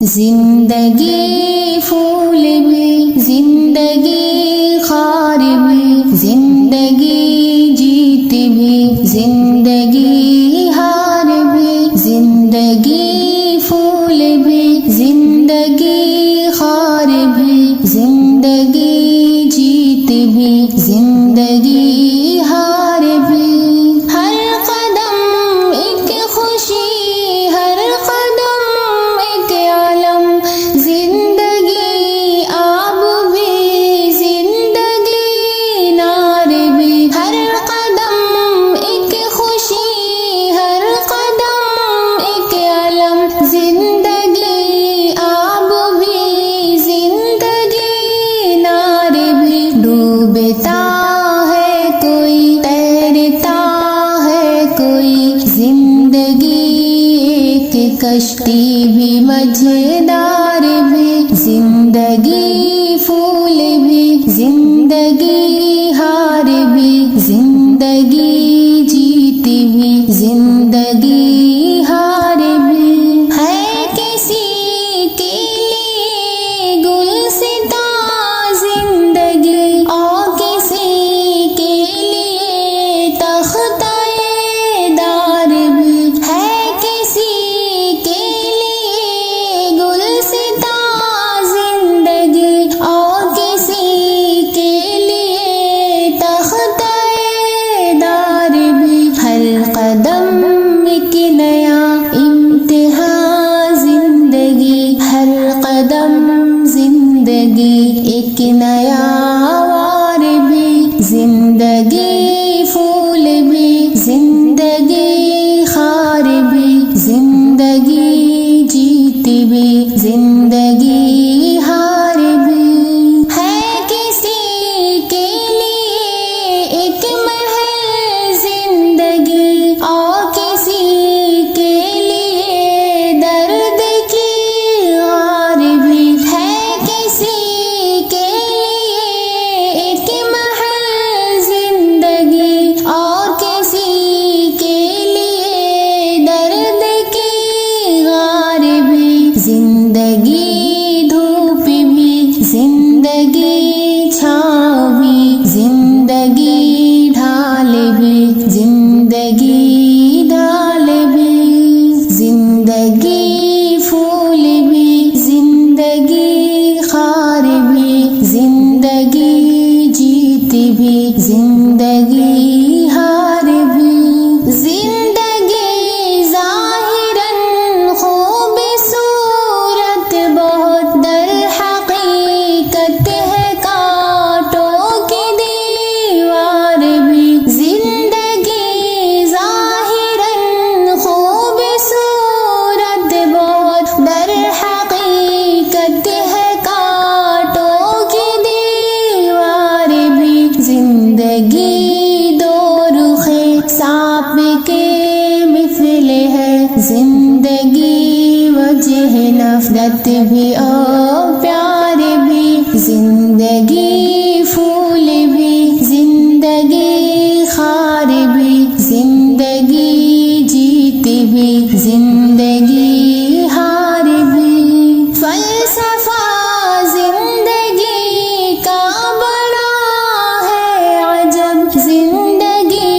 زندگی پھول بھی، زندگی خار بھی، زندگی جیت بھی، زندگی ہار بھی، زندگی پھول بھی، زندگی خار بھی، زندگی جیت بھی، زندگی ہار بھی۔ ہر قدم ایک خوشی، ہر قدم ایک عالم، زندگی آب بھی، زندگی نار بھی۔ ہر قدم ایک خوشی، ہر قدم ایک عالم، زندگی آب بھی، زندگی نار بھی۔ ڈوبتا ہے کوئی، تیرتا ہے کوئی، زندگی ایک کشتی بھی، مزیدار بھی، زندگی پھول بھی، زندگی ہار بھی، زندگی جیت بھی، زندگی ہار بھی۔ ہے کسی کے لیے گلستاں زندگی، اور کسی کے لیے تختہ دار بھی۔ ہے کسی کے لیے گلستاں زندگی، اور کسی کے لیے تختہ دار بھی۔ ہر قدم ایک نیا امتحان زندگی، ہر قدم زندگی ایک نیا وار بھی، زندگی پھول بھی، زندگی خار بھی، زندگی جیت بھی، زندگی ہار بھی۔ ہے کسی کے لیے ایک محل زندگی، اور کسی کے لیے درد کی غار بھی۔ ہے کسی کے لیے ایک محل زندگی، اور کسی کے لیے درد کی غار بھی۔ زندگی دھوپ بھی، زندگی چھاؤں بھی، زندگی ڈھال بھی، زندگی ڈال بھی۔ زندگی پھول بھی، زندگی خار بھی، زندگی جیت بھی، زندگی ہار بھی۔ زندگی ظاہراً خوبصورت بہت، در حقیقت ہے کانٹوں کی دیوار بھی۔ زندگی ظاہراً خوبصورت بہت، در حقیقت ہے کانٹوں کی دیوار بھی۔ زندگی دو رخ سانپ کے مثل ہے، زندگی وجہ نفرت بھی اور پیار بھی۔ زندگی پھول بھی، زندگی خار بھی، زندگی جیت بھی، زندگی ہار بھی۔ فلسفہ زندگی کا بڑا ہے عجب، زندگی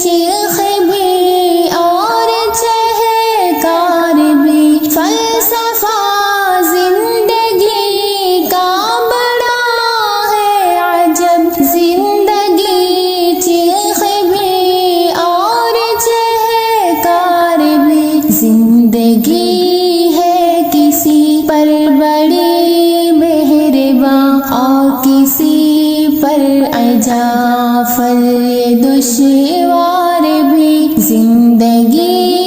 چیخ بھی اور چہکار بھی۔ فلسفہ زندگی کا بڑا ہے عجب، زندگی چیخ بھی اور چہکار بھی۔ زندگی ہے کسی پر بڑی مہرباں، اور کسی پر عجافر دشوار بھی۔ زندگی